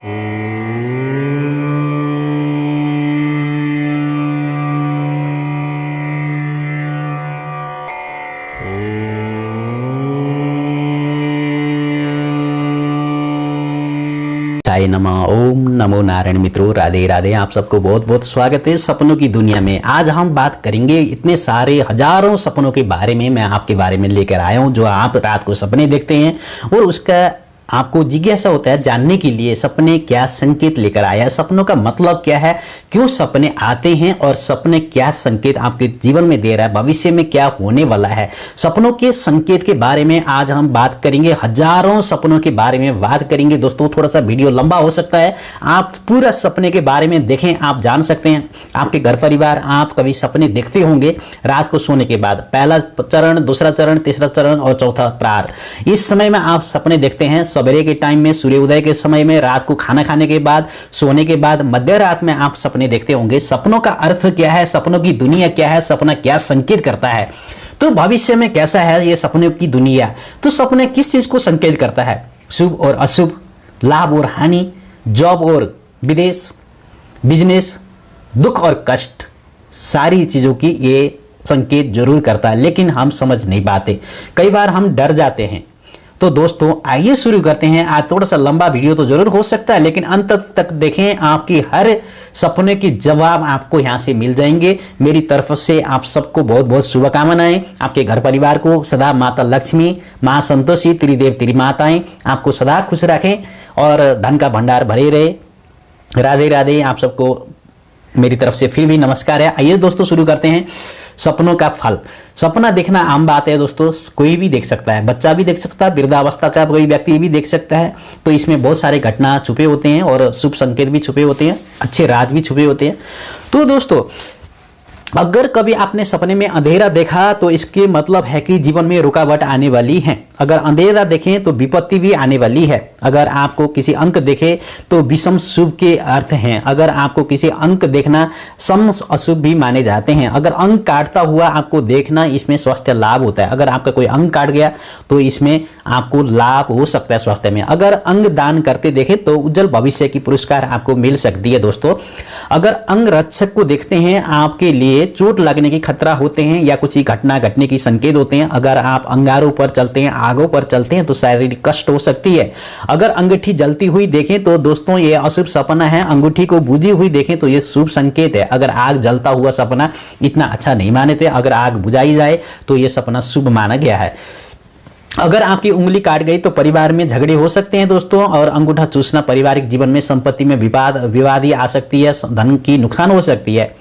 साई नमः। ओम नमो नारायण। मित्रों राधे राधे, आप सबको बहुत बहुत स्वागत है सपनों की दुनिया में। आज हम बात करेंगे इतने सारे हजारों सपनों के बारे में। मैं आपके बारे में लेकर आया हूं जो आप रात को सपने देखते हैं और उसका आपको जिज्ञासा होता है जानने के लिए सपने क्या संकेत लेकर आया है, सपनों का मतलब क्या है, क्यों सपने आते हैं और सपने क्या संकेत आपके जीवन में दे रहा है, भविष्य में क्या होने वाला है। सपनों के संकेत के बारे में आज हम बात करेंगे, हजारों सपनों के बारे में बात करेंगे। दोस्तों थोड़ा सा वीडियो लंबा हो सकता है, आप पूरा सपने के बारे में देखें, आप जान सकते हैं। आपके घर परिवार, आप कभी सपने देखते होंगे रात को सोने के बाद, पहला चरण, दूसरा चरण, तीसरा चरण और चौथा प्रहर। इस समय में आप सपने देखते हैं सवेरे के टाइम में, सूर्योदय के समय में, रात को खाना खाने के बाद, सोने के बाद, मध्य रात में आप सपने देखते होंगे। सपनों का अर्थ क्या है, सपनों की दुनिया क्या है, सपना क्या संकेत करता है, तो भविष्य में कैसा है ये सपनों की दुनिया। तो सपने किस चीज को संकेत करता है, शुभ और अशुभ, लाभ और हानि, जॉब और विदेश, बिजनेस, दुख और कष्ट, सारी चीजों की ये संकेत जरूर करता है, लेकिन हम समझ नहीं पाते। कई बार हम डर जाते हैं। तो दोस्तों आइए शुरू करते हैं। आज थोड़ा सा लंबा वीडियो तो जरूर हो सकता है, लेकिन अंत तक देखें, आपकी हर सपने के जवाब आपको यहां से मिल जाएंगे। मेरी तरफ से आप सबको बहुत बहुत शुभकामनाएं। आपके घर परिवार को सदा माता लक्ष्मी, मां संतोषी, त्रिदेव त्रिमाताएं आपको सदा खुश रखें और धन का भंडार भरे रहे। राधे राधे, आप सबको मेरी तरफ से फिर भी नमस्कार है। आइए दोस्तों शुरू करते हैं। सपनों का फल। सपना देखना आम बात है दोस्तों, कोई भी देख सकता है, बच्चा भी देख सकता है, वृद्धावस्था का कोई व्यक्ति भी देख सकता है। तो इसमें बहुत सारे घटना छुपे होते हैं और शुभ संकेत भी छुपे होते हैं, अच्छे राज भी छुपे होते हैं। तो दोस्तों अगर कभी आपने सपने में अंधेरा देखा तो इसके मतलब है कि जीवन में रुकावट आने वाली है। अगर अंधेरा देखें तो विपत्ति भी आने वाली है। अगर आपको किसी अंक देखे तो विषम शुभ के अर्थ हैं। अगर आपको किसी अंक देखना सम अशुभ भी माने जाते हैं। अगर अंक काटता हुआ आपको देखना, इसमें स्वास्थ्य लाभ होता है। अगर आपका कोई अंक काट गया तो इसमें आपको लाभ हो सकता है स्वास्थ्य में। अगर अंग दान करते देखे तो उज्जवल भविष्य की पुरस्कार आपको मिल सकती है। दोस्तों अगर अंग रक्षक को देखते हैं, आपके लिए चोट लगने की खतरा होते हैं या कुछ घटना घटने की संकेत होते हैं। अगर आप अंगारों पर चलते हैं, आगों पर चलते हैं तो शारीरिक कष्ट हो सकती है। अगर अंगूठी जलती हुई देखें तो दोस्तों ये अशुभ सपना है। अंगूठी को बुझी हुई देखें तो ये शुभ संकेत है। अगर आग जलता हुआ सपना इतना अच्छा नहीं माने थे, अगर आग बुझाई जाए तो ये सपना शुभ माना गया है। अगर आपकी उंगली काट गई तो परिवार में झगड़े हो सकते हैं दोस्तों। और अंगूठा चूसना पारिवारिक जीवन में संपत्ति में विवाद आ सकती है, धन की नुकसान हो सकती है।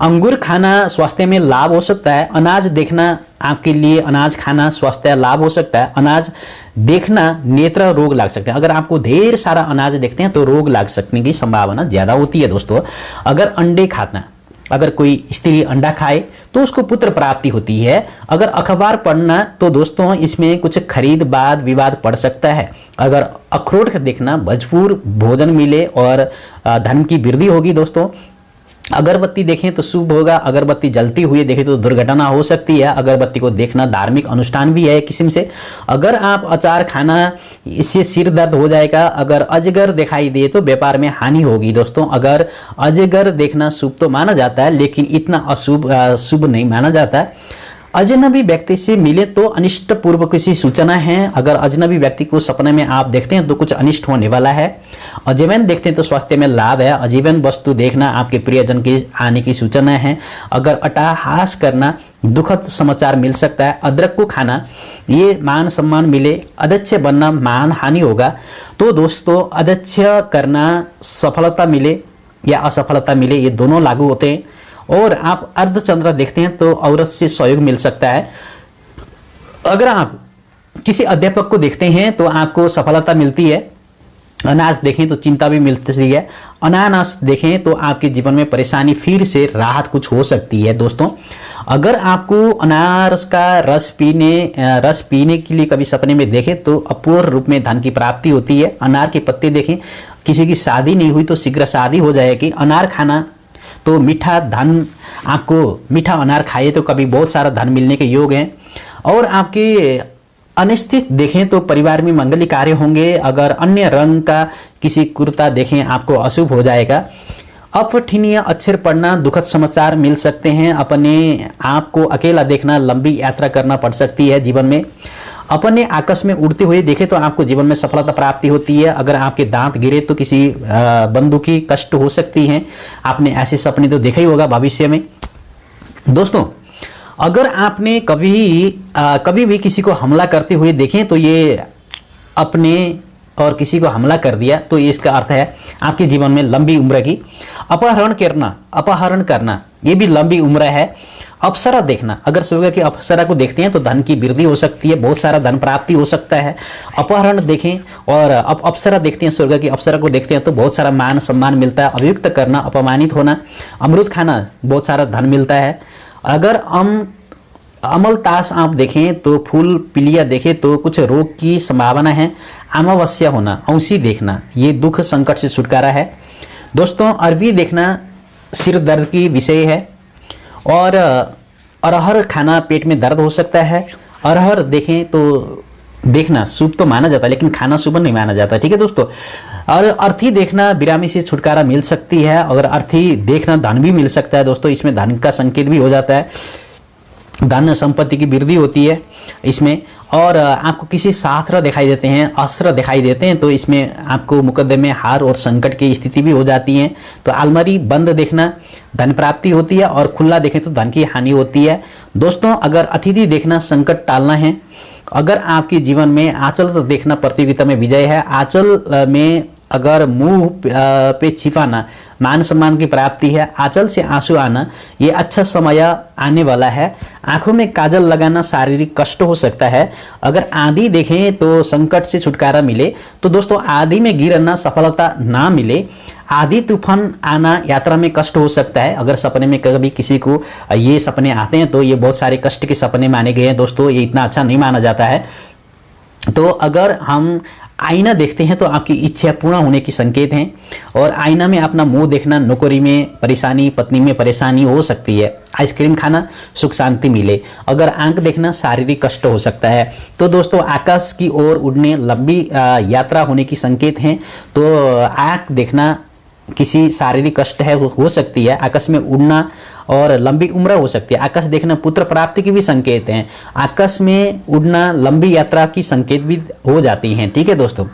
अंगूर खाना स्वास्थ्य में लाभ हो सकता है। अनाज देखना आपके लिए, अनाज खाना स्वास्थ्य लाभ हो सकता है। अनाज देखना नेत्र रोग लग सकते हैं। अगर आपको ढेर सारा अनाज देखते हैं तो रोग लग सकने की संभावना ज्यादा होती है दोस्तों। अगर अंडे खाना, अगर कोई स्त्री अंडा खाए तो उसको पुत्र प्राप्ति होती है। अगर अखबार पढ़ना तो दोस्तों इसमें कुछ खरीद वाद विवाद पड़ सकता है। अगर अखरोट देखना भरपूर भोजन मिले और धन की वृद्धि होगी दोस्तों। अगरबत्ती देखें तो शुभ होगा। अगरबत्ती जलती हुई देखें तो दुर्घटना हो सकती है। अगरबत्ती को देखना धार्मिक अनुष्ठान भी है एक किस्म से। अगर आप अचार खाना, इससे सिर दर्द हो जाएगा। अगर अजगर दिखाई दे तो व्यापार में हानि होगी दोस्तों। अगर अजगर देखना शुभ तो माना जाता है, लेकिन इतना शुभ नहीं माना जाता। अजनबी व्यक्ति से मिले तो अनिष्ट पूर्व किसी सूचना है। अगर अजनबी व्यक्ति को सपने में आप देखते हैं तो कुछ अनिष्ट होने वाला है। अजीवन देखते हैं तो स्वास्थ्य में लाभ है। अजीवन वस्तु देखना आपके प्रियजन के आने की सूचना है। अगर अट्टहास करना दुखद समाचार मिल सकता है। अदरक को खाना ये मान सम्मान मिले। अध्यक्ष बनना मान हानि होगा। तो दोस्तों अध्यक्ष करना सफलता मिले या असफलता मिले, ये दोनों लागू होते हैं। और आप अर्धचंद्र देखते हैं तो औरत से सहयोग मिल सकता है। अगर आप किसी अध्यापक को देखते हैं तो आपको सफलता मिलती है। अनाज देखें तो चिंता भी मिलती है। अनानास देखें तो आपके जीवन में परेशानी फिर से राहत कुछ हो सकती है दोस्तों। अगर आपको अनारस का रस पीने के लिए कभी सपने में देखें तो अपूर्व रूप में धन की प्राप्ति होती है। अनार के पत्ते देखें, किसी की शादी नहीं हुई तो शीघ्र शादी हो जाएगी। अनार खाना तो मीठा धन, आपको मीठा अनार खाइए तो कभी बहुत सारा धन मिलने के योग हैं। और आपके अनिश्चित देखें तो परिवार में मंगलीय कार्य होंगे। अगर अन्य रंग का किसी कुर्ता देखें आपको अशुभ हो जाएगा। अपठनीय अक्षर पढ़ना, दुखद समाचार मिल सकते हैं। अपने आप को अकेला देखना, लंबी यात्रा करना पड़ सकती है जीवन में। अपने आकाश में उड़ते हुए देखे तो आपको जीवन में सफलता प्राप्ति होती है। अगर आपके दांत गिरे तो किसी बंधु की कष्ट हो सकती है। आपने ऐसे सपने तो देखा ही होगा भविष्य में। दोस्तों, अगर आपने कभी भी किसी को हमला करते हुए देखें तो ये अपने और किसी को हमला कर दिया तो इसका अर्थ है आपके जीवन में लंबी उम्र की। अपहरण करना ये भी लंबी उम्र है। अप्सरा देखना, अगर स्वर्ग की अप्सरा को देखते हैं तो धन की वृद्धि हो सकती है, बहुत सारा धन प्राप्ति हो सकता है। अपहरण देखें और अप्सरा देखते हैं, स्वर्ग की अप्सरा को देखते हैं तो बहुत सारा मान सम्मान मिलता है। अभियुक्त करना, अपमानित होना। अमृत खाना, बहुत सारा धन मिलता है। अगर अमलतास आप देखें तो फूल पिलिया देखें तो कुछ रोग की संभावना है। अमावस्या होना, औंसी देखना, ये दुख संकट से छुटकारा है। दोस्तों, अरबी देखना सिर दर्द की विषय है। और अरहर खाना पेट में दर्द हो सकता है। अरहर देखें तो देखना शुभ तो माना जाता है लेकिन खाना शुभ नहीं माना जाता। ठीक है दोस्तों। और अर्थी देखना, बिरामी से छुटकारा मिल सकती है। अगर अर्थी देखना धन भी मिल सकता है दोस्तों, इसमें धन का संकेत भी हो जाता है। धन संपत्ति की वृद्धि होती है इसमें। और आपको किसी शास्त्र दिखाई देते हैं, अस्त्र दिखाई देते हैं तो इसमें आपको मुकदमे में हार और संकट की स्थिति भी हो जाती है। तो अलमारी बंद देखना धन प्राप्ति होती है और खुला देखें तो धन की हानि होती है। दोस्तों, अगर अतिथि देखना संकट टालना है। अगर आपके जीवन में आंचल तो देखना प्रतियोगिता में विजय है। आंचल में अगर मुंह पे छिपाना मान सम्मान की प्राप्ति है। आंचल से आंसू आना ये अच्छा समय आने वाला है। आंखों में काजल लगाना शारीरिक कष्ट हो सकता है। अगर आंधी देखें तो संकट से छुटकारा मिले। तो दोस्तों, आंधी में गिरना सफलता ना मिले। आंधी तूफान आना यात्रा में कष्ट हो सकता है। अगर सपने में कभी किसी को ये सपने आते हैं तो ये बहुत सारे कष्ट के सपने माने गए हैं दोस्तों, ये इतना अच्छा नहीं माना जाता है। तो अगर हम आईना देखते हैं तो आपकी इच्छा पूर्ण होने की संकेत हैं। और आईना में अपना मुंह देखना, नौकरी में परेशानी, पत्नी में परेशानी हो सकती है। आइसक्रीम खाना, सुख शांति मिले। अगर आंख देखना शारीरिक कष्ट हो सकता है। तो दोस्तों, आकाश की ओर उड़ने, लंबी यात्रा होने की संकेत हैं। तो आंख देखना किसी शारीरिक कष्ट है हो सकती है। आकाश में उड़ना और लंबी उम्र हो सकती है। आकाश देखना पुत्र प्राप्ति की भी संकेत हैं। आकाश में उड़ना लंबी यात्रा की संकेत भी हो जाती हैं। ठीक है दोस्तों।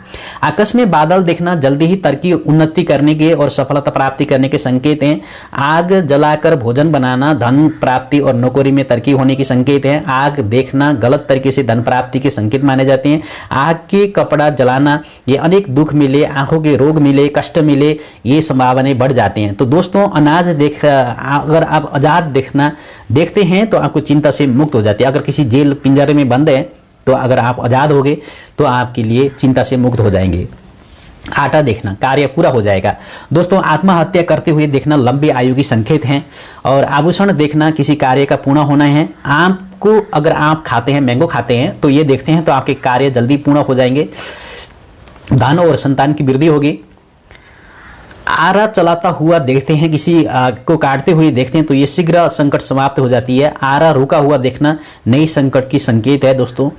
आकाश में बादल देखना जल्दी ही तरक्की उन्नति करने के और सफलता प्राप्ति करने के संकेत हैं। आग जलाकर भोजन बनाना धन प्राप्ति और नौकरी में तरक्की होने की संकेत है। आग देखना गलत तरीके से धन प्राप्ति के संकेत माने जाते हैं। आग के कपड़ा जलाना ये अनेक दुख मिले, आंखों के रोग मिले, कष्ट मिले, ये संभावनाएं बढ़ जाती हैं। तो दोस्तों, अनाज अगर आप आजाद देखते हैं तो आपको चिंता से मुक्त हो जाती है। अगर किसी जेल पिंजरे में बंद है तो अगर आप आजाद हो गए तो आपके लिए चिंता से मुक्त हो जाएंगे। आटा देखना कार्य पूरा हो जाएगा। दोस्तों, आत्महत्या करते हुए देखना लंबी आयु की संकेत हैं। और आभूषण देखना किसी कार्य का पूर्ण होना है। आपको अगर आप खाते हैं, मैंगो खाते हैं तो ये देखते हैं तो आपके कार्य जल्दी पूर्ण हो जाएंगे। धन और संतान की वृद्धि होगी। आरा चलाता हुआ देखते हैं, किसी को काटते हुए देखते हैं तो ये शीघ्र संकट समाप्त हो जाती है। आरा रुका हुआ देखना नई संकट की संकेत है दोस्तों।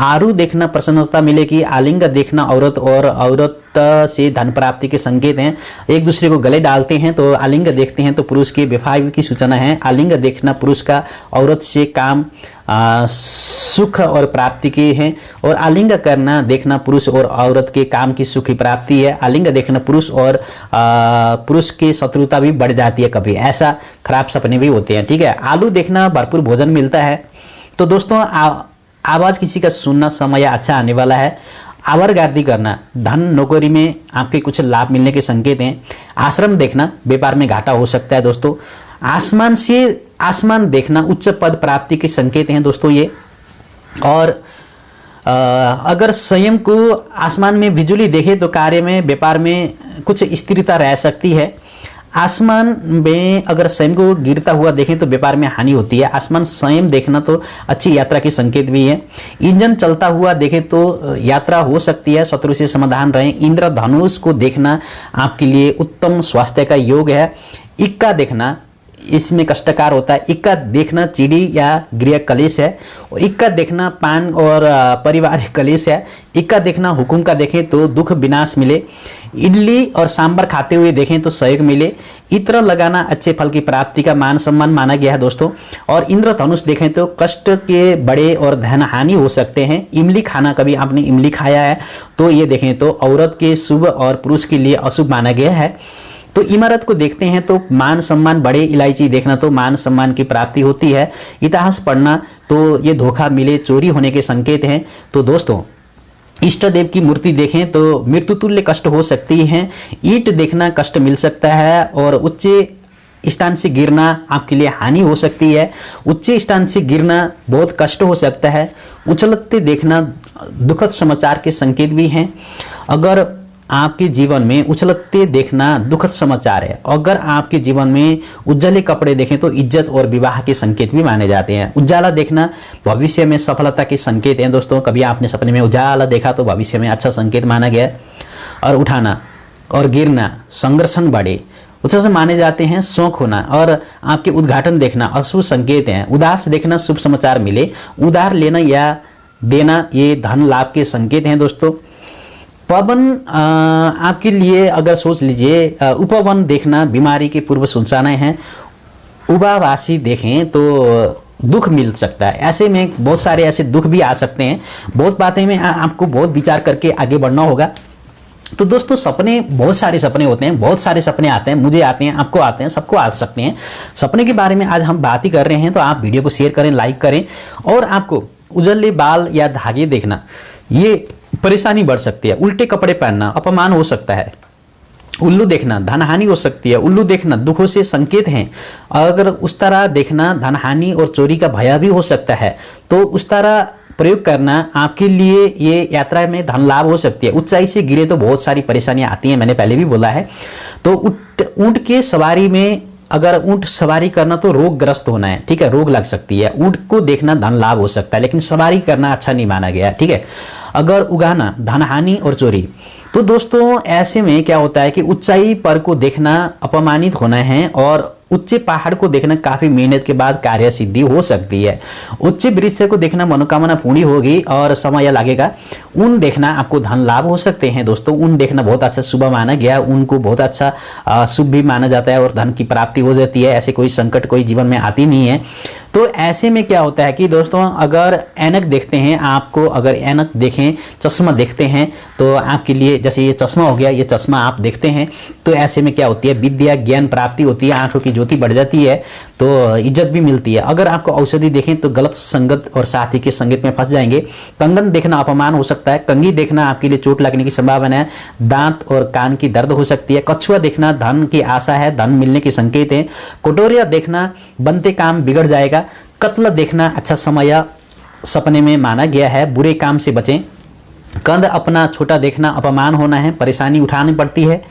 आरू देखना प्रसन्नता मिलेगी। आलिंग देखना औरत और औरत से धन प्राप्ति के संकेत हैं। एक दूसरे को गले डालते हैं तो आलिंग देखते हैं तो पुरुष के विवाह की सूचना है। आलिंग देखना पुरुष का औरत से काम सुख और प्राप्ति के हैं। और आलिंग करना देखना पुरुष और औरत के काम की सुख की प्राप्ति है। आलिंग देखना पुरुष और पुरुष की शत्रुता भी बढ़ जाती है, कभी ऐसा खराब सपने भी होते हैं। ठीक है। आलू देखना भरपूर भोजन मिलता है। तो दोस्तों, आवाज किसी का सुनना समय अच्छा आने वाला है। आवारगर्दी करना धन नौकरी में आपके कुछ लाभ मिलने के संकेत हैं। आश्रम देखना व्यापार में घाटा हो सकता है दोस्तों। आसमान से आसमान देखना उच्च पद प्राप्ति के संकेत हैं दोस्तों ये। और अगर स्वयं को आसमान में बिजली देखे तो कार्य में व्यापार में कुछ स्थिरता रह सकती है। आसमान में अगर स्वयं को गिरता हुआ देखें तो व्यापार में हानि होती है। आसमान स्वयं देखना तो अच्छी यात्रा की संकेत भी है। इंजन चलता हुआ देखें तो यात्रा हो सकती है, शत्रु से समाधान रहे। इंद्रधनुष को देखना आपके लिए उत्तम स्वास्थ्य का योग है। इक्का देखना इसमें कष्टकार होता है। इक्का देखना चिड़ी या गृह कलेश है, और इक्का देखना पान और पारिवारिक कलेश है। इक्का देखना हुकुम का देखें तो दुख विनाश मिले। इडली और सांबर खाते हुए देखें तो सहयोग मिले। इत्र लगाना अच्छे फल की प्राप्ति का मान सम्मान माना गया है दोस्तों। और इंद्रधनुष देखें तो कष्ट के बड़े और धन हानि हो सकते हैं। इमली खाना, कभी आपने इमली खाया है तो ये देखें तो औरत के शुभ और पुरुष के लिए अशुभ माना गया है। तो इमारत को देखते हैं तो मान सम्मान बड़े। इलायची देखना तो मान सम्मान की प्राप्ति होती है। इतिहास पढ़ना तो ये धोखा मिले, चोरी होने के संकेत हैं। तो दोस्तों इष्ट देव की मूर्ति देखें तो मृत्यु तुल्य कष्ट हो सकती है। ईंट देखना कष्ट मिल सकता है, और उच्च स्थान से गिरना आपके लिए हानि हो सकती है। उच्च स्थान से गिरना बहुत कष्ट हो सकता है। उछलते देखना दुखद समाचार के संकेत भी हैं। अगर आपके जीवन में उछलते देखना दुखद समाचार है। अगर आपके जीवन में उज्जले कपड़े देखें तो इज्जत और विवाह के संकेत भी माने जाते हैं। उजाला देखना भविष्य में सफलता के संकेत हैं दोस्तों। कभी आपने सपने में उजाला देखा तो भविष्य में अच्छा संकेत माना गया। और उठाना और गिरना संघर्षण बढ़े उत्सव से माने जाते हैं। शौक होना और आपके उद्घाटन देखना अशुभ संकेत हैं। उदास देखना शुभ समाचार मिले। उधार लेना या देना ये धन लाभ के संकेत हैं दोस्तों। पवन आपके लिए अगर सोच लीजिए, उपवन देखना बीमारी के पूर्व सूचनाएं हैं। उबावासी देखें तो दुख मिल सकता है। ऐसे में बहुत सारे ऐसे दुख भी आ सकते हैं। बहुत बातें में आपको बहुत विचार करके आगे बढ़ना होगा। तो दोस्तों सपने, बहुत सारे सपने होते हैं, बहुत सारे सपने आते हैं। मुझे आते हैं, आपको आते हैं, सबको आ सकते हैं। सपने के बारे में आज हम बात ही कर रहे हैं, तो आप वीडियो को शेयर करें, लाइक करें। और आपको उजले बाल या धागे देखना ये परेशानी बढ़ सकती है। उल्टे कपड़े पहनना अपमान हो सकता है। उल्लू देखना धनहानि हो सकती है। उल्लू देखना दुखों से संकेत हैं। अगर उस तरह देखना धनहानि और चोरी का भय भी हो सकता है। तो उस तरह प्रयोग करना आपके लिए ये यात्रा में धन लाभ हो सकती है। ऊंचाई से गिरे तो बहुत सारी परेशानियां आती हैं, मैंने पहले भी बोला है। तो ऊंट के सवारी में अगर ऊंट सवारी करना तो रोगग्रस्त होना है, ठीक है, रोग लग सकती है। ऊंट को देखना धन लाभ हो सकता है, लेकिन सवारी करना अच्छा नहीं माना गया, ठीक है। अगर उगाना धनहानि और चोरी, तो दोस्तों ऐसे में क्या होता है कि ऊंचाई पर को देखना अपमानित होना है। और उच्च पहाड़ को देखना काफी मेहनत के बाद कार्य सिद्धि हो सकती है। उच्च वृक्ष को देखना मनोकामना पूरी होगी और समय लगेगा। ऊन देखना आपको धन लाभ हो सकते हैं दोस्तों। ऊन देखना बहुत अच्छा शुभ माना गया। ऊन को बहुत अच्छा शुभ भी माना जाता है और धन की प्राप्ति हो जाती है। ऐसे कोई संकट कोई जीवन में आती नहीं है। तो ऐसे में क्या होता है कि दोस्तों अगर ऐनक देखते हैं, आपको अगर ऐनक देखें, चश्मा देखते हैं तो आपके लिए, जैसे ये चश्मा हो गया, ये चश्मा आप देखते हैं तो ऐसे में क्या होती है, विद्या ज्ञान प्राप्ति होती है। आंखों की ज्योति बढ़ जाती है तो इज्जत भी मिलती है। अगर आपको औषधि देखें तो गलत संगत और साथी के संगत में फंस जाएंगे। कंगन देखना अपमान हो सकता है। कंघी देखना आपके लिए चोट लगने की संभावना है। दांत और कान की दर्द हो सकती है। कछुआ देखना धन की आशा है, धन मिलने के संकेत है। कटोरिया देखना बनते काम बिगड़ जाएगा। कत्ल देखना अच्छा समय सपने में माना गया है, बुरे काम से बचें। कंध अपना छोटा देखना अपमान होना है, परेशानी उठानी पड़ती है।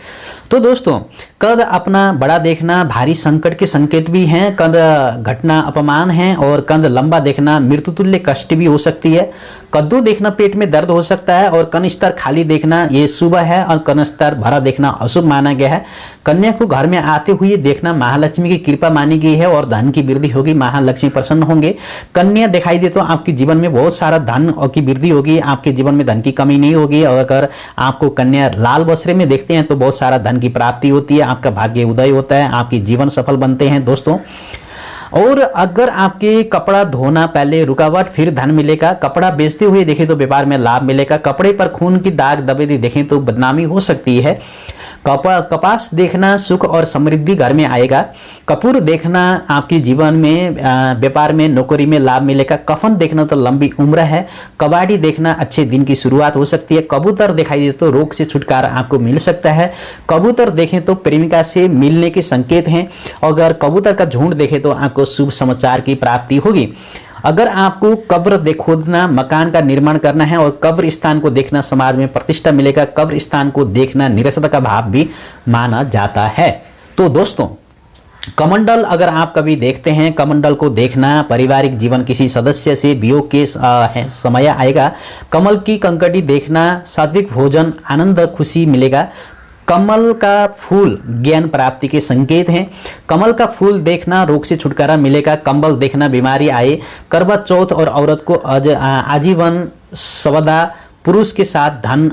तो दोस्तों कंध अपना बड़ा देखना भारी संकट के संकेत भी हैं। कंध घटना अपमान है। और कंध लंबा देखना मृत्यु तुल्य कष्ट भी हो सकती है। कद्दू देखना पेट में दर्द हो सकता है। और कण स्तर खाली देखना ये शुभ है। और कण स्तर भरा देखना अशुभ माना गया है। कन्या को घर में आते हुए देखना महालक्ष्मी की कृपा मानी गई है और धन की वृद्धि होगी, महालक्ष्मी प्रसन्न होंगे। कन्या दिखाई दे तो आपके जीवन में बहुत सारा धन की वृद्धि होगी, आपके जीवन में धन की कमी नहीं होगी। और अगर आपको कन्या लाल बसरे में देखते हैं तो बहुत सारा धन की प्राप्ति होती है, आपका भाग्य उदय होता है, आपके जीवन सफल बनते हैं दोस्तों। और अगर आपके कपड़ा धोना पहले रुकावट फिर धन मिलेगा। कपड़ा बेचते हुए देखें तो व्यापार में लाभ मिलेगा। कपड़े पर खून की दाग दबे देखें तो बदनामी हो सकती है। कपास देखना सुख और समृद्धि घर में आएगा। कपूर देखना आपके जीवन में व्यापार में नौकरी में लाभ मिलेगा। कफन देखना तो लंबी उम्र है। कबाड़ी देखना अच्छे दिन की शुरुआत हो सकती है। कबूतर दिखाई दे तो रोग से छुटकारा आपको मिल सकता है। कबूतर देखें तो प्रेमिका से मिलने के संकेत हैं। अगर कबूतर का झुंड देखें तो आपको शुभ समाचार की प्राप्ति होगी। अगर आपको कब्र खोदना, मकान का निर्माण करना है और कब्र स्थान को देखना समाज में प्रतिष्ठा मिलेगा। कब्र स्थान को देखना निरसता का भाव भी माना जाता है। तो दोस्तों कमंडल अगर आप कभी देखते हैं, कमंडल को देखना पारिवारिक जीवन किसी सदस्य से वियोग के समय आएगा। कमल की कंकड़ी देखना सात्विक भोजन आनंद खुशी मिलेगा। कमल का फूल ज्ञान प्राप्ति के संकेत हैं। कमल का फूल देखना रोग से छुटकारा मिलेगा। कमल देखना बीमारी आए। करवा चौथ और औरत को आजीवन सवदा पुरुष के साथ धन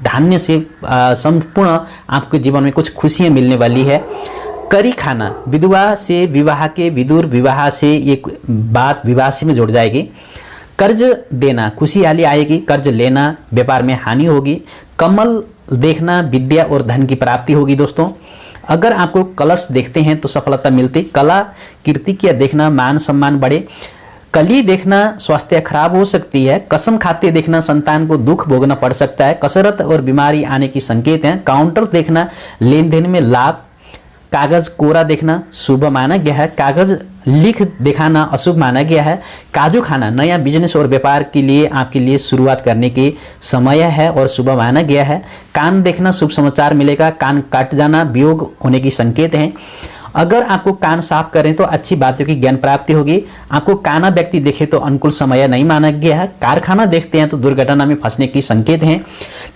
धान्य से संपूर्ण आपके जीवन में कुछ खुशियां मिलने वाली है। करी खाना विधवा से विवाह के विदुर विवाह से एक बात विवाह से में जुड़ जाएगी। कर्ज देना खुशहाली आएगी। कर्ज लेना व्यापार में हानि होगी। कमल देखना विद्या और धन की प्राप्ति होगी। दोस्तों अगर आपको कलश देखते हैं तो सफलता मिलती। कला कीर्ति किया देखना मान सम्मान बढ़े। कली देखना स्वास्थ्य खराब हो सकती है। कसम खाते देखना संतान को दुख भोगना पड़ सकता है। कसरत और बीमारी आने की संकेत हैं। काउंटर देखना लेन देन में लाभ। कागज कोरा देखना शुभ माना गया है। कागज लिख दिखाना अशुभ माना गया है। काजू खाना नया बिजनेस और व्यापार के लिए आपके लिए शुरुआत करने की समय है और शुभ माना गया है। कान देखना शुभ समाचार मिलेगा। कान काट जाना वियोग होने की संकेत है। अगर आपको कान साफ करें तो अच्छी बातों की ज्ञान प्राप्ति होगी। आपको काना व्यक्ति देखे तो अनुकूल समय नहीं माना गया है। कारखाना देखते हैं तो दुर्घटना में फंसने की संकेत हैं।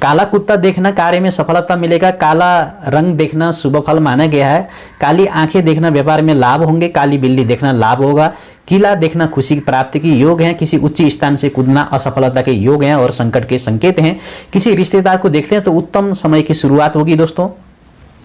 काला कुत्ता देखना कार्य में सफलता मिलेगा। काला रंग देखना शुभ फल माना गया है। काली आंखें देखना व्यापार में लाभ होंगे। काली बिल्ली देखना लाभ होगा। किला देखना खुशी की प्राप्ति की योग है। किसी उच्च स्थान से कूदना असफलता के योग हैं और संकट के संकेत हैं। किसी रिश्तेदार को देखते हैं तो उत्तम समय की शुरुआत होगी। दोस्तों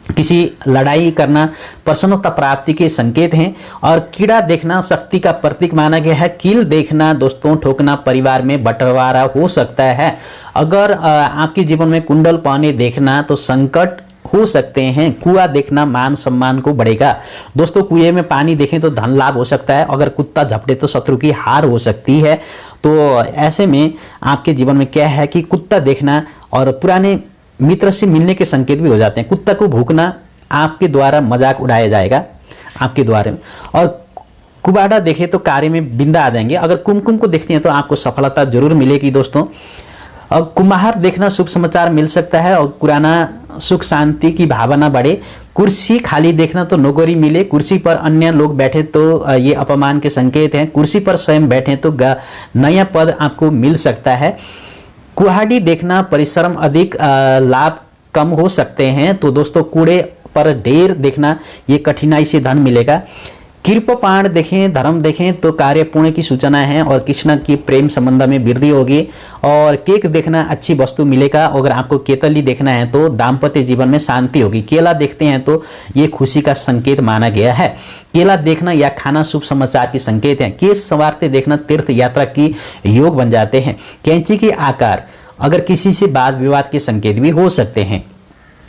किसी लड़ाई करना प्रसन्नता प्राप्ति के संकेत हैं। और कीड़ा देखना शक्ति का प्रतीक माना गया है। कील देखना दोस्तों ठोकना परिवार में बंटवारा हो सकता है। अगर आपके जीवन में कुंडल पानी देखना तो संकट हो सकते हैं। कुआं देखना मान सम्मान को बढ़ेगा। दोस्तों कुएं में पानी देखें तो धन लाभ हो सकता है। अगर कुत्ता झपटे तो शत्रु की हार हो सकती है। तो ऐसे में आपके जीवन में क्या है कि कुत्ता देखना और पुराने मित्र से मिलने के संकेत भी हो जाते हैं। कुत्ता को भूखना आपके द्वारा मजाक उड़ाया जाएगा आपके द्वारा। और कुबाड़ा देखे तो कार्य में बिंदा आ जाएंगे। अगर कुमकुम को देखते हैं तो आपको सफलता जरूर मिलेगी। दोस्तों और कुम्हार देखना शुभ समाचार मिल सकता है और पुराना सुख शांति की भावना बढ़े। कुर्सी खाली देखना तो नौकरी मिले। कुर्सी पर अन्य लोग बैठे तो ये अपमान के संकेत हैं। कुर्सी पर स्वयं बैठे तो नया पद आपको मिल सकता है। कुहाड़ी देखना परिश्रम अधिक लाभ कम हो सकते हैं। तो दोस्तों कूड़े पर ढेर देखना ये कठिनाई से धन मिलेगा। कृपपाण देखें धर्म देखें तो कार्य पूर्ण की सूचना है और कृष्ण की प्रेम संबंध में वृद्धि होगी। और केक देखना अच्छी वस्तु मिलेगा। अगर आपको केतली देखना है तो दाम्पत्य जीवन में शांति होगी। केला देखते हैं तो ये खुशी का संकेत माना गया है। केला देखना या खाना शुभ समाचार की संकेत है। केस संवारते देखना तीर्थ यात्रा की योग बन जाते हैं। कैंची के आकार अगर किसी से वाद विवाद के संकेत भी हो सकते हैं।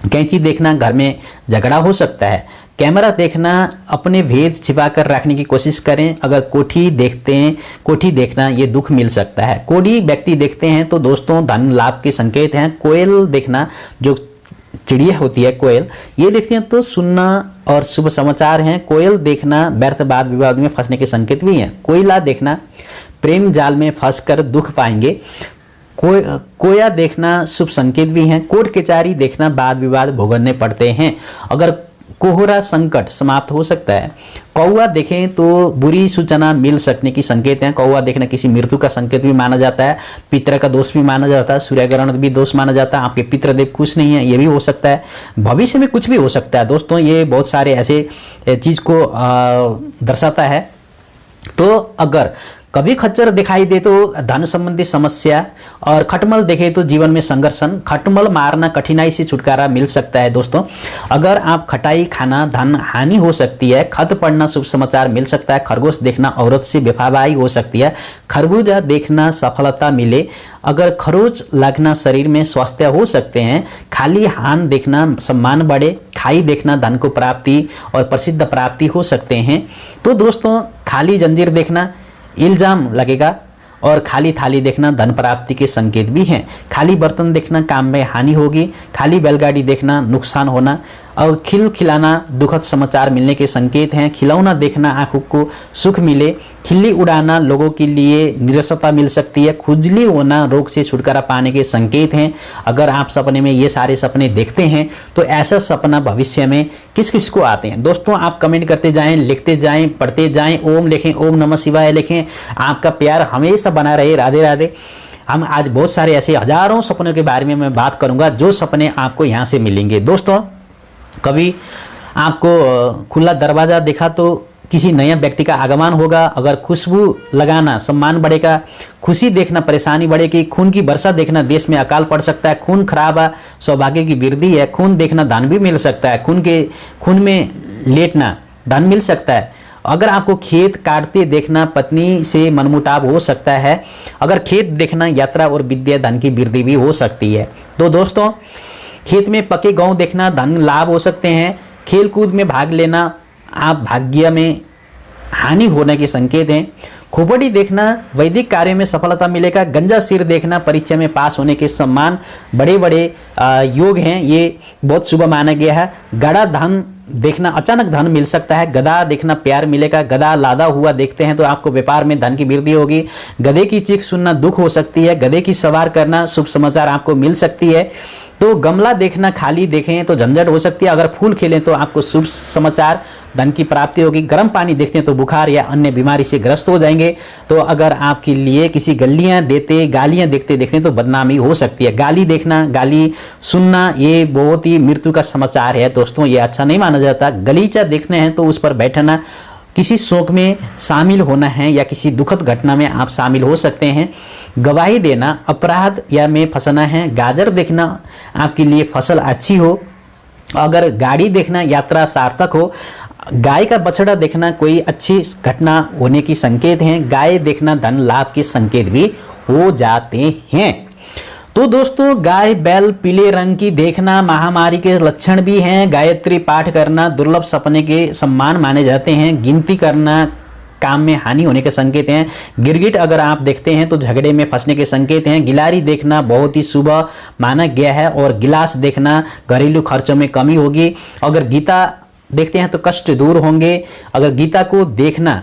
कैंची देखना घर में झगड़ा हो सकता है। कैमरा देखना अपने भेद छिपा कर रखने की कोशिश करें। अगर कोठी देखना ये दुख मिल सकता है। कोढ़ी व्यक्ति देखते हैं तो दोस्तों धन लाभ के संकेत हैं। कोयल देखना जो चिड़िया होती है कोयल ये देखते हैं तो सुनना और शुभ समाचार हैं। कोयल देखना व्यर्थ वाद विवाद में फंसने के संकेत भी हैं। कोयला देखना प्रेम जाल में फंसकर दुख पाएंगे। कोया देखना शुभ संकेत भी हैं। कोर्ट कचहरी देखना वाद विवाद भोगने पड़ते हैं। अगर कोहरा संकट समाप्त हो सकता है। कौवा देखें तो बुरी सूचना मिल सकने की संकेत हैं। कौवा देखना किसी मृत्यु का संकेत भी माना जाता है। पितर का दोष भी माना जाता है। सूर्यग्रहण भी दोष माना जाता है। आपके पितृदेव खुश नहीं है ये भी हो सकता है। भविष्य में कुछ भी हो सकता है। दोस्तों ये बहुत सारे ऐसे चीज को दर्शाता है। तो अगर कभी खच्चर दिखाई दे तो धन संबंधी समस्या और खटमल देखे तो जीवन में संघर्षण। खटमल मारना कठिनाई से छुटकारा मिल सकता है। दोस्तों अगर आप खटाई खाना धन हानि हो सकती है। खत पढ़ना शुभ समाचार मिल सकता है। खरगोश देखना औरत से बेफावाई हो सकती है। खरबूजा देखना सफलता मिले। अगर खरोच लगना शरीर में स्वास्थ्य हो सकते हैं। खाली हान देखना सम्मान बढ़े। खाई देखना धन को प्राप्ति और प्रसिद्ध प्राप्ति हो सकते हैं। तो दोस्तों खाली जंजीर देखना इल्जाम लगेगा और खाली थाली देखना धन प्राप्ति के संकेत भी हैं। खाली बर्तन देखना काम में हानि होगी। खाली बैलगाड़ी देखना नुकसान होना और खिलाना दुखद समाचार मिलने के संकेत हैं। खिलौना देखना आंखों को सुख मिले। खिल्ली उड़ाना लोगों के लिए निरसता मिल सकती है। खुजली होना रोग से छुटकारा पाने के संकेत हैं। अगर आप सपने में ये सारे सपने देखते हैं तो ऐसा सपना भविष्य में किस किस को आते हैं। दोस्तों आप कमेंट करते जाएं, लिखते जाएं, पढ़ते जाएं। ओम लिखें, ओम नमः शिवाय लिखें। आपका प्यार हमेशा बना रहे। राधे राधे। हम आज बहुत सारे ऐसे हजारों सपनों के बारे में मैं बात करूंगा जो सपने आपको यहाँ से मिलेंगे। दोस्तों, कभी आपको खुला दरवाजा देखा तो किसी नए व्यक्ति का आगमन होगा। अगर खुशबू लगाना सम्मान बढ़ेगा, खुशी देखना परेशानी बढ़ेगी, खून की वर्षा देखना देश में अकाल पड़ सकता है, खून खराब है सौभाग्य की वृद्धि है, खून देखना धन भी मिल सकता है, खून में लेटना धन मिल सकता है। अगर आपको खेत काटते देखना पत्नी से मनमुटाव हो सकता है। अगर खेत देखना यात्रा और विद्या धन की वृद्धि भी हो सकती है। तो दोस्तों, खेत में पके गांव देखना धन लाभ हो सकते हैं। खेल कूद में भाग लेना आप भाग्य में हानि होने के संकेत हैं। खोपड़ी देखना वैदिक कार्य में सफलता मिलेगा। गंजा सिर देखना परीक्षा में पास होने के सम्मान बड़े बड़े योग हैं, ये बहुत शुभ माना गया है। गड़ा धन देखना अचानक धन मिल सकता है। गधा देखना प्यार मिलेगा। गधा लादा हुआ देखते हैं तो आपको व्यापार में धन की वृद्धि होगी। गधे की चीख सुनना दुख हो सकती है। गधे की सवार करना शुभ समाचार आपको मिल सकती है। तो गमला देखना खाली देखें तो झंझट हो सकती है। अगर फूल खिले तो आपको शुभ समाचार धन की प्राप्ति होगी। गर्म पानी देखते हैं तो बुखार या अन्य बीमारी से ग्रस्त हो जाएंगे। तो अगर आपके लिए किसी गालियां देखते देखते तो बदनामी हो सकती है। गाली देखना, गाली सुनना ये बहुत ही मृत्यु का समाचार है दोस्तों, ये अच्छा नहीं माना जाता। गलीचा देखने हैं तो उस पर बैठना, किसी शोक में शामिल होना है या किसी दुखद घटना में आप शामिल हो सकते हैं। गवाही देना अपराध या में फंसना है। गाजर देखना आपके लिए फसल अच्छी हो। अगर गाड़ी देखना यात्रा सार्थक हो। गाय का बछड़ा देखना कोई अच्छी घटना होने की संकेत हैं। गाय देखना धन लाभ के संकेत भी हो जाते हैं। तो दोस्तों, गाय बैल पीले रंग की देखना महामारी के लक्षण भी हैं। गायत्री पाठ करना दुर्लभ सपने के सम्मान माने जाते हैं। गिनती करना काम में हानि होने के संकेत हैं। गिरगिट अगर आप देखते हैं तो झगड़े में फंसने के संकेत हैं। गिलारी देखना बहुत ही शुभ माना गया है। और गिलास देखना घरेलू खर्चों में कमी होगी। अगर गीता देखते हैं तो कष्ट दूर होंगे। अगर गीता को देखना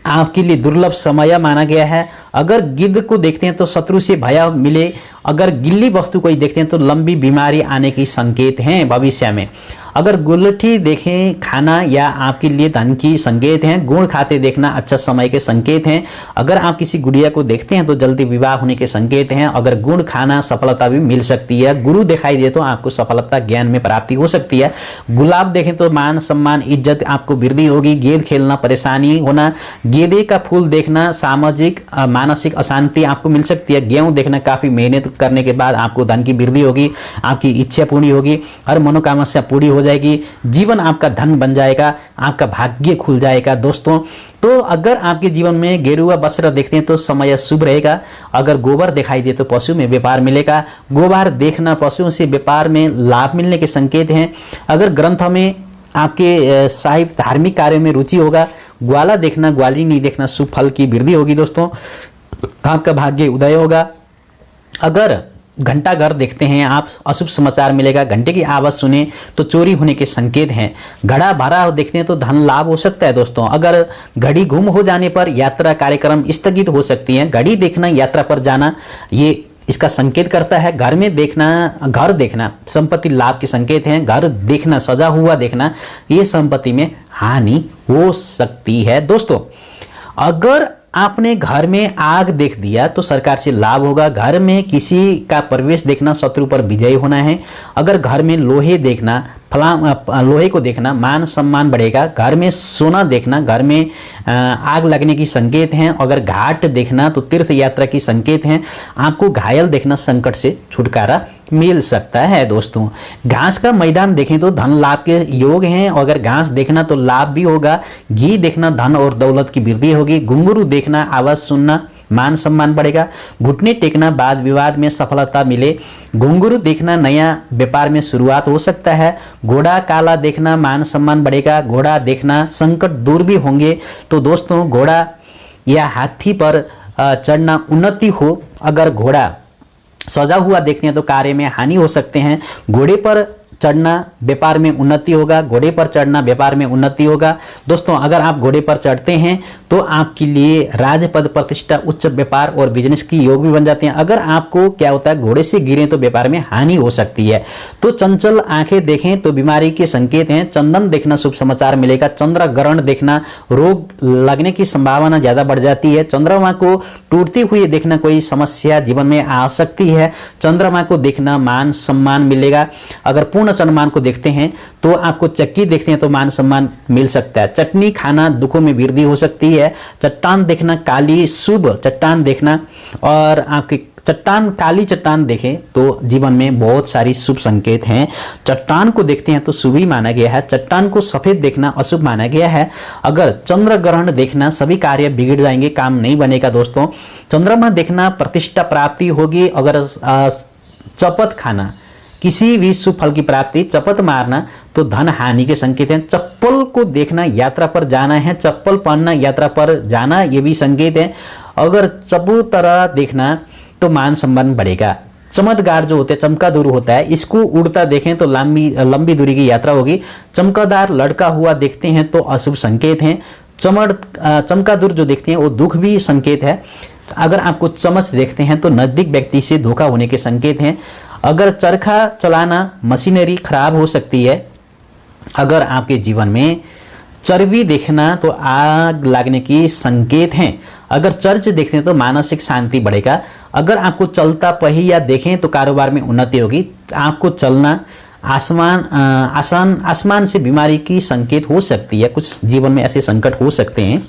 आपके लिए दुर्लभ समय माना गया है। अगर गिद्ध को देखते हैं तो शत्रु से भय मिले। अगर गिल्ली वस्तु कोई देखते हैं तो लंबी बीमारी आने की संकेत हैं भविष्य में। अगर गुलठी देखें खाना या आपके लिए धन की संकेत हैं। गुड़ खाते देखना अच्छा समय के संकेत हैं। अगर आप किसी गुड़िया को देखते हैं तो जल्दी विवाह होने के संकेत हैं। अगर गुड़ खाना सफलता भी मिल सकती है। गुरु दिखाई दे तो आपको सफलता ज्ञान में प्राप्ति हो सकती है। गुलाब देखें तो मान सम्मान इज्जत आपको वृद्धि होगी। गेंद खेलना परेशानी होना। गेंदे का फूल देखना सामाजिक मानसिक अशांति आपको मिल सकती है। गेहूं देखना काफी मेहनत करने के बाद आपको धन की वृद्धि होगी। आपकी इच्छा पूरी होगी। हर मनोकामना पूरी हो जाएगी। जीवन आपका धन बन जाएगा। आपका भाग्य खुल जाएगा दोस्तों। तो अगर आपके जीवन में गेरुआ वस्त्र देखते हैं तो समय शुभ रहेगा। अगर गोबर दिखाई दे तो पशु में व्यापार मिलेगा। गोबर देखना पशुओं से व्यापार में लाभ मिलने के संकेत हैं। अगर ग्रंथ में आपके साहित्य धार्मिक कार्य में रुचि होगा। ग्वाला देखना ग्वाली नहीं देखना शुभ फल की वृद्धि होगी दोस्तों। आपका भाग्य उदय होगा। अगर घंटा घर देखते हैं आप अशुभ समाचार मिलेगा। घंटे की आवाज सुने तो चोरी होने के संकेत हैं। घड़ा भरा देखते हैं तो धन लाभ हो सकता है दोस्तों। अगर घड़ी गुम हो जाने पर यात्रा कार्यक्रम स्थगित हो सकती है। घड़ी देखना यात्रा पर जाना ये इसका संकेत करता है। घर देखना संपत्ति लाभ के संकेत हैं। घर देखना सजा हुआ देखना ये संपत्ति में हानि हो सकती है दोस्तों। अगर आपने घर में आग देख दिया तो सरकार से लाभ होगा। घर में किसी का प्रवेश देखना शत्रु पर विजय होना है। अगर घर में लोहे को देखना मान सम्मान बढ़ेगा। घर में सोना देखना घर में आग लगने की संकेत हैं। अगर घाट देखना तो तीर्थ यात्रा की संकेत हैं। आपको घायल देखना संकट से छुटकारा मिल सकता है दोस्तों। घास का मैदान देखें तो धन लाभ के योग हैं। अगर घास देखना तो लाभ भी होगा। घी देखना धन और दौलत की वृद्धि होगी। घुंघरू देखना आवाज सुनना मान सम्मान बढ़ेगा। घुटने टेकना वाद विवाद में सफलता मिले। घुंघरू देखना नया व्यापार में शुरुआत हो सकता है। घोड़ा काला देखना मान सम्मान बढ़ेगा। घोड़ा देखना संकट दूर भी होंगे। तो दोस्तों, घोड़ा या हाथी पर चढ़ना उन्नति हो। अगर घोड़ा सजा हुआ देखते हैं तो कार्य में हानि हो सकते हैं। घोड़े पर चढ़ना व्यापार में उन्नति होगा, घोड़े पर चढ़ना व्यापार में उन्नति होगा। दोस्तों अगर आप घोड़े पर चढ़ते हैं तो आपके लिए राजपद, प्रतिष्ठा, उच्च व्यापार और बिजनेस की योग भी बन जाते हैं। अगर आपको क्या होता है घोड़े से गिरे तो व्यापार में हानि हो सकती है। तो चंचल आंखें देखें तो बीमारी के संकेत हैं। चंदन देखना शुभ समाचार मिलेगा। चंद्र ग्रहण देखना रोग लगने की संभावना ज्यादा बढ़ जाती है। चंद्रमा को टूटती हुई देखना कोई समस्या जीवन में आ सकती है। चंद्रमा को देखना मान सम्मान मिलेगा। अगर पूर्ण चंद्रमान को देखते हैं तो आपको चक्की देखते हैं तो मान सम्मान मिल सकता है। चटनी खाना दुखों में वृद्धि हो सकती है। चट्टान देखना काली शुभ चट्टान देखना, और आपकी चट्टान काली चट्टान देखें तो जीवन में बहुत सारी शुभ संकेत हैं। चट्टान को देखते हैं तो शुभ ही माना गया है। चट्टान को सफेद देखना अशुभ माना गया है। अगर चंद्र ग्रहण देखना सभी कार्य बिगड़ जाएंगे, काम नहीं बनेगा। दोस्तों चंद्रमा देखना प्रतिष्ठा प्राप्ति होगी। अगर चपत खाना किसी भी शुभ फल की प्राप्ति, चपत मारना तो धन हानि के संकेत हैं। चप्पल को देखना यात्रा पर जाना है, चप्पल पहनना यात्रा पर जाना ये भी संकेत है। अगर चबूतरा देखना तो मान सम्मान बढ़ेगा। चमत्कार जो होते हैं चमकादूर होता है, इसको उड़ता देखें तो लंबी दूरी की यात्रा होगी। चमकदार लड़का हुआ देखते हैं तो अशुभ संकेत हैं। चमकादूर जो देखते हैं वो दुख भी संकेत है। अगर आपको चमच देखते हैं तो नजदीक व्यक्ति से धोखा होने के संकेत हैं। अगर चरखा चलाना मशीनरी खराब हो सकती है। अगर आपके जीवन में चर्बी देखना तो आग लगने की संकेत हैं। अगर चर्च देखते हैं तो मानसिक शांति बढ़ेगा। अगर आपको चलता पहिया देखें तो कारोबार में उन्नति होगी। आपको चलना आसमान से बीमारी की संकेत हो सकती है। कुछ जीवन में ऐसे संकट हो सकते हैं।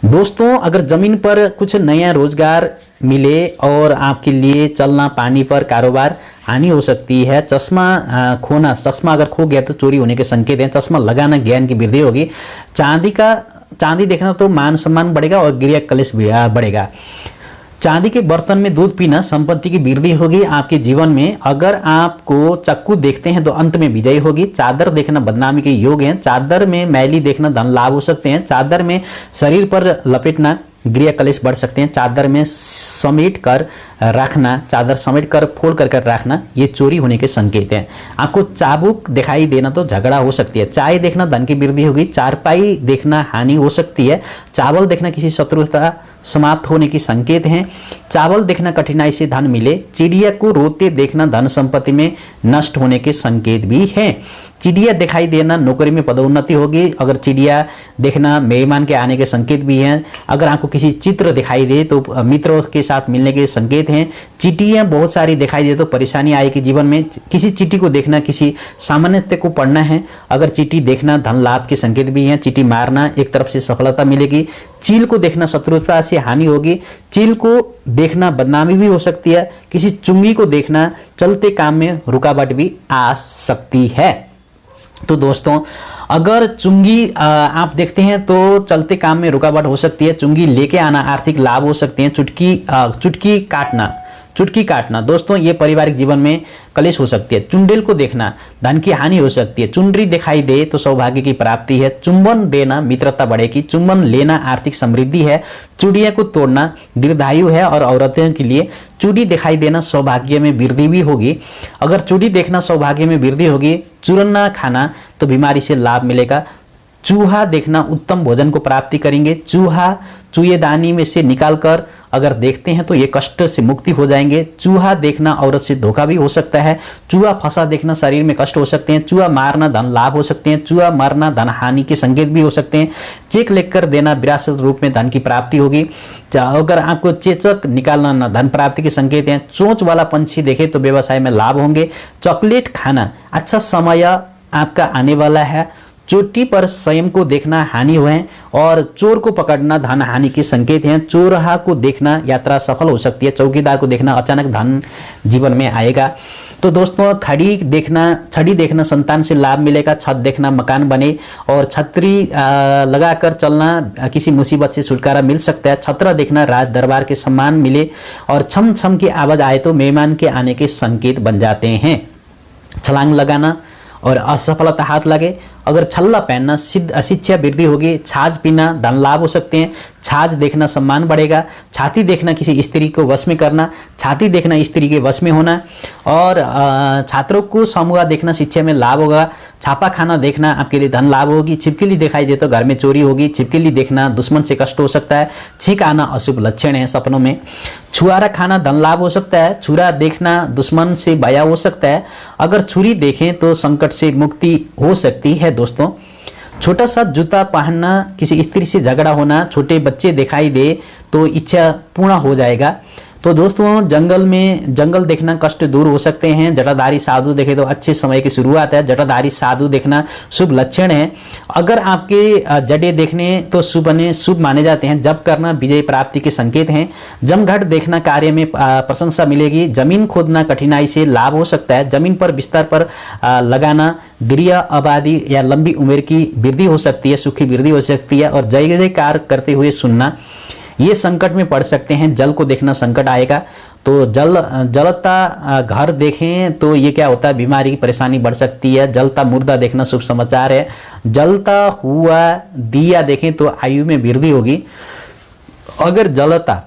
दोस्तों अगर जमीन पर कुछ नया रोजगार मिले और आपके लिए चलना पानी पर कारोबार हानि हो सकती है। चश्मा खोना, चश्मा अगर खो गया तो चोरी होने के संकेत हैं। चश्मा लगाना ज्ञान की वृद्धि होगी। चांदी देखना तो मान सम्मान बढ़ेगा और गृह कलेश बढ़ेगा। चांदी के बर्तन में दूध पीना संपत्ति की वृद्धि होगी आपके जीवन में। अगर आपको चक्कू देखते हैं तो अंत में विजय होगी। चादर देखना बदनामी के योग हैं। चादर में मैली देखना धन लाभ हो सकते हैं। चादर में शरीर पर लपेटना गृह कलेश बढ़ सकते हैं। चादर में समेट कर रखना, चादर समेट कर फोड़ कर रखना ये चोरी होने के संकेत हैं। आपको चाबुक दिखाई देना तो झगड़ा हो सकती है। चाय देखना धन की वृद्धि होगी। चारपाई देखना हानि हो सकती है। चावल देखना किसी शत्रुता समाप्त होने की संकेत हैं। चावल देखना कठिनाई से धन मिले। चिड़िया को रोते देखना धन संपत्ति में नष्ट होने के संकेत भी हैं। चिड़िया दिखाई देना नौकरी में पदोन्नति होगी। अगर चिड़िया देखना मेहमान के आने के संकेत भी हैं। अगर आपको किसी चित्र दिखाई दे तो मित्रों के साथ मिलने के संकेत हैं। चिट्ठियां बहुत सारी दिखाई दे तो परेशानी आएगी जीवन में। किसी चिट्ठी को देखना किसी सामान्यता को पढ़ना है। अगर चिट्ठी देखना धन लाभ के संकेत भी हैं। चिट्ठी मारना एक तरफ से सफलता मिलेगी। चील को देखना शत्रुता से हानि होगी। चील को देखना बदनामी भी हो सकती है। किसी चुंगी को देखना चलते काम में रुकावट भी आ सकती है। तो दोस्तों अगर चुंगी आप देखते हैं तो चलते काम में रुकावट हो सकती है। चुंगी लेके आना आर्थिक लाभ हो सकते हैं। चुटकी काटना दोस्तों ये पारिवारिक जीवन में कलेश हो सकती है। चुंडेल को देखना धन की हानि हो सकती है। चुनरी दिखाई दे तो सौभाग्य की प्राप्ति है। चुंबन देना मित्रता बढ़ेगी। चुंबन लेना आर्थिक समृद्धि है। चूड़िया को तोड़ना दीर्घायु है और औरतों के लिए चूड़ी दिखाई देना सौभाग्य में वृद्धि भी होगी। अगर चूड़ी देखना सौभाग्य में वृद्धि होगी। चूरना खाना तो बीमारी से लाभ मिलेगा। चूहा देखना उत्तम भोजन को प्राप्ति करेंगे। चूहेदानी में से निकालकर अगर देखते हैं तो ये कष्ट से मुक्ति हो जाएंगे। चूहा देखना औरत से धोखा भी हो सकता है। चूहा फंसा देखना शरीर में कष्ट हो सकते हैं। चूहा मारना धन लाभ हो सकते हैं। चूहा मरना धन हानि के संकेत भी हो सकते हैं। चेक लिखकर देना विरासत रूप में धन की प्राप्ति होगी। अगर आपको चेचक निकालना धन प्राप्ति के संकेत हैं। चोंच वाला पंछी देखे तो व्यवसाय में लाभ होंगे। चॉकलेट खाना अच्छा समय आपका आने वाला है। चोटी पर संयम को देखना हानि हुए और चोर को पकड़ना धन हानि के संकेत हैं। चोरहा को देखना यात्रा सफल हो सकती है। चौकीदार को देखना अचानक धन जीवन में आएगा। तो दोस्तों छड़ी देखना संतान से लाभ मिलेगा। छत देखना मकान बने और छतरी लगाकर चलना किसी मुसीबत से छुटकारा मिल सकता है। छतरा देखना राज दरबार के सम्मान मिले और छम छम की आवाज आए तो मेहमान के आने के संकेत बन जाते हैं। छलांग लगाना और असफलता हाथ लगे। अगर छल्ला पहनना शिक्षा वृद्धि होगी। छाछ पीना धन लाभ हो सकते हैं। छाछ देखना सम्मान बढ़ेगा। छाती देखना किसी स्त्री को वश में करना। छाती देखना स्त्री के वश में होना। और छात्रों को समूह देखना शिक्षा में लाभ होगा। छापा खाना देखना आपके लिए धन लाभ होगी। छिपकली दिखाई दे तो घर में चोरी होगी। छिपकली देखना दुश्मन से कष्ट हो सकता है। छींक आना अशुभ लक्षण है सपनों में। छुआरा खाना धन लाभ हो सकता है। छुरा देखना दुश्मन से भय हो सकता है। अगर छुरी देखें तो संकट से मुक्ति हो सकती है दोस्तों। छोटा सा जूता पहनना, किसी स्त्री से झगड़ा होना, छोटे बच्चे दिखाई दे तो इच्छा पूर्ण हो जाएगा। तो दोस्तों जंगल देखना कष्ट दूर हो सकते हैं। जटाधारी साधु देखे तो अच्छे समय की शुरुआत है। जटाधारी साधु देखना शुभ लक्षण है। अगर आपके जड़े देखने तो शुभ माने जाते हैं। जप करना विजय प्राप्ति के संकेत हैं। जमघट देखना कार्य में प्रशंसा मिलेगी। जमीन खोदना कठिनाई से लाभ हो सकता है। जमीन पर बिस्तर पर लगाना दीर्घ आबादी या लंबी उम्र की वृद्धि हो सकती है, सुखी वृद्धि हो सकती है। और जय जयकार करते हुए सुनना, ये संकट में पड़ सकते हैं। जल को देखना संकट आएगा। तो जलता घर देखें तो ये क्या होता है, बीमारी की परेशानी बढ़ सकती है। जलता मुर्दा देखना शुभ समाचार है। जलता हुआ दिया देखें तो आयु में वृद्धि होगी। अगर जलता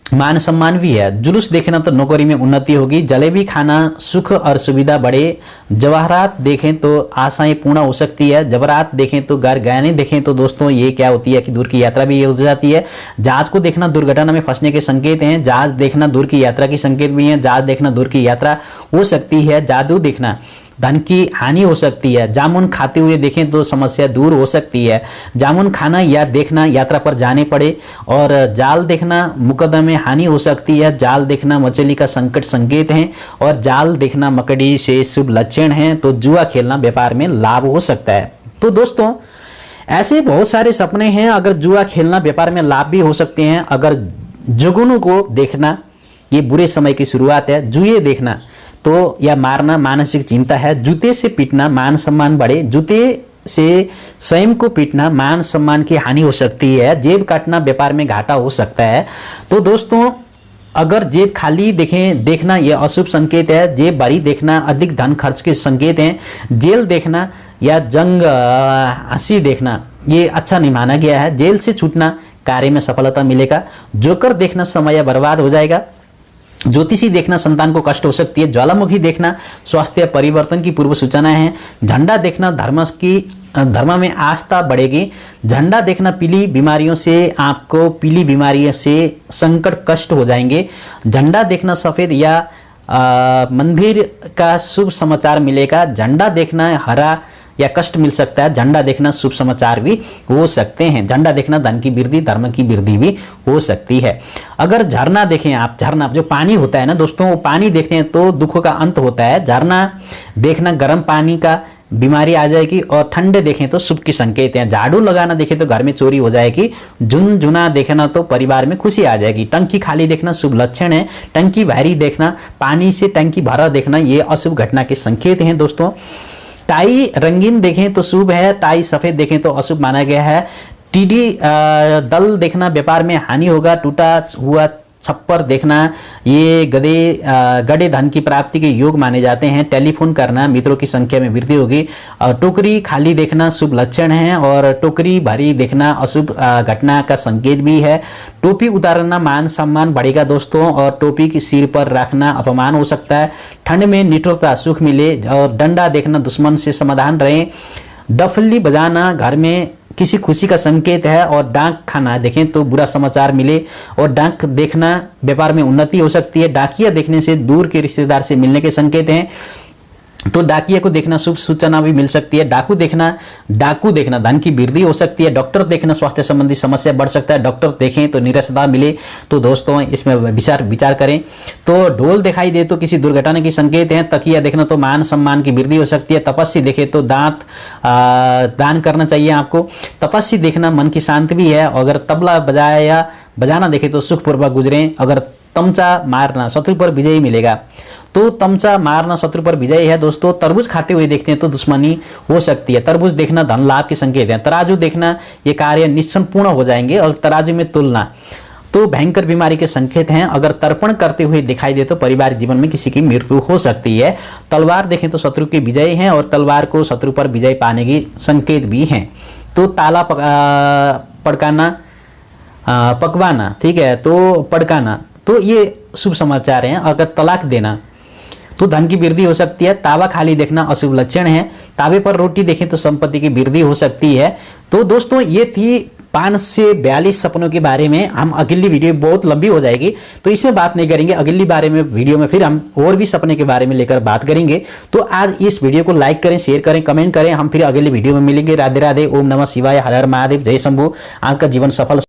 मान सम्मान भी है। जुलूस देखना तो नौकरी में उन्नति होगी। जलेबी खाना सुख और सुविधा बढ़े। जवाहरात देखें तो आशाएं पूर्ण हो सकती है। जवाहरात देखें तो गहने देखें तो दोस्तों ये क्या होती है कि दूर की यात्रा भी हो जाती है। जहाज को देखना दुर्घटना में फंसने के संकेत हैं। जहाज देखना दूर की यात्रा के संकेत भी हैं। जहाज देखना दूर की यात्रा हो सकती है। जादू देखना धन की हानि हो सकती है। जामुन खाते हुए देखें तो समस्या दूर हो सकती है। जामुन खाना या देखना यात्रा पर जाने पड़े। और जाल देखना मुकदमे में हानि हो सकती है। जाल देखना मछली का संकट संकेत है। और जाल देखना मकड़ी से शुभ लक्षण है। तो जुआ खेलना व्यापार में लाभ हो सकता है। तो दोस्तों ऐसे बहुत सारे सपने हैं। अगर जुआ खेलना व्यापार में लाभ भी हो सकते हैं। अगर जुगनू को देखना ये बुरे समय की शुरुआत है। जुए देखना तो या मारना मानसिक चिंता है। जूते से पीटना मान सम्मान बढ़े। जूते से स्वयं को पीटना मान सम्मान की हानि हो सकती है। जेब काटना व्यापार में घाटा हो सकता है। तो दोस्तों अगर जेब खाली देखना यह अशुभ संकेत है। जेब भरी देखना अधिक धन खर्च के संकेत हैं। जेल देखना या जंग हंसी देखना ये अच्छा नहीं माना गया है। जेल से छूटना कार्य में सफलता मिलेगा। जोकर देखना समय बर्बाद हो जाएगा। ज्योतिषी देखना संतान को कष्ट हो सकती है। ज्वालामुखी देखना स्वास्थ्य परिवर्तन की पूर्व सूचना है। झंडा देखना धर्म में आस्था बढ़ेगी। झंडा देखना पीली बीमारियों से आपको पीली बीमारियों से संकट कष्ट हो जाएंगे। झंडा देखना सफेद या मंदिर का शुभ समाचार मिलेगा। झंडा देखना हरा या कष्ट मिल सकता है। झंडा देखना शुभ समाचार भी हो सकते हैं। झंडा देखना धन की वृद्धि धर्म की वृद्धि भी हो सकती है। अगर झरना देखें आप, झरना जो पानी होता है ना दोस्तों, वो पानी देखते हैं तो दुखों का अंत होता है। झरना देखना गर्म पानी का बीमारी आ जाएगी। और ठंडे देखें तो शुभ की संकेत हैं। झाड़ू लगाना देखें तो घर में चोरी हो जाएगी। झुनझुना देखना तो परिवार में खुशी आ जाएगी। टंकी खाली देखना शुभ लक्षण है। टंकी भारी देखना पानी से टंकी भरा देखना ये अशुभ घटना के संकेत हैं दोस्तों। टाई रंगीन देखें तो शुभ है। टाई सफेद देखें तो अशुभ माना गया है। टीडी दल देखना व्यापार में हानि होगा। टूटा हुआ छप्पर देखना ये गड़े धन की प्राप्ति के योग माने जाते हैं। टेलीफोन करना मित्रों की संख्या में वृद्धि होगी। और टोकरी खाली देखना शुभ लक्षण है। और टोकरी भरी देखना अशुभ घटना का संकेत भी है। टोपी उतारना मान सम्मान बढ़ेगा दोस्तों। और टोपी की सिर पर रखना अपमान हो सकता है। ठंड में निठुरता सुख मिले। और डंडा देखना दुश्मन से समाधान रहे। डफली बजाना घर में किसी खुशी का संकेत है। और डाक खाना देखें तो बुरा समाचार मिले। और डाक देखना व्यापार में उन्नति हो सकती है। डाकिया देखने से दूर के रिश्तेदार से मिलने के संकेत हैं। तो डाकिया को देखना शुभ सूचना भी मिल सकती है। डाकू देखना धन की वृद्धि हो सकती है। डॉक्टर देखना स्वास्थ्य संबंधी समस्या बढ़ सकता है। डॉक्टर देखें तो निराशा मिले। तो दोस्तों इसमें विचार करें। तो ढोल दिखाई दे तो किसी दुर्घटना की संकेत है। तकिया देखना तो मान सम्मान की वृद्धि हो सकती है। तपस्वी देखे तो दान करना चाहिए आपको। तपस्वी देखना मन की शांति भी है। अगर तबला बजाना देखे तो सुखपूर्वक गुजरे। अगर तमचा मारना शत्रु पर विजय मिलेगा। तो तमचा मारना शत्रु पर विजय है दोस्तों। तरबूज खाते हुए देखते हैं तो दुश्मनी हो सकती है। तरबूज देखना धन लाभ के संकेत है। तराजू देखना ये कार्य निश्चय पूर्ण हो जाएंगे। और तराजू में तुलना तो भयंकर बीमारी के संकेत हैं। अगर तर्पण करते हुए दिखाई दे तो परिवार जीवन में किसी की मृत्यु हो सकती है। तलवार देखें तो शत्रु के विजय हैं। और तलवार को शत्रु पर विजय पाने की संकेत भी हैं। तो ताला पकवाना ठीक है। तो पड़काना तो ये शुभ समाचार हैं। अगर तलाक देना तो धन की वृद्धि हो सकती है। तावा खाली देखना अशुभ लक्षण है। तावे पर रोटी देखें तो संपत्ति की वृद्धि हो सकती है। तो दोस्तों ये थी 5 से 42 सपनों के बारे में। हम अगली वीडियो बहुत लंबी हो जाएगी तो इसमें बात नहीं करेंगे। अगली बारे में वीडियो में फिर हम और भी सपने के बारे में लेकर बात करेंगे। तो आज इस वीडियो को लाइक करें, शेयर करें, कमेंट करें। हम फिर अगली वीडियो में मिलेंगे। राधे राधे, ओम नमः शिवाय, हर हर महादेव, जय शंभू। आपका जीवन सफल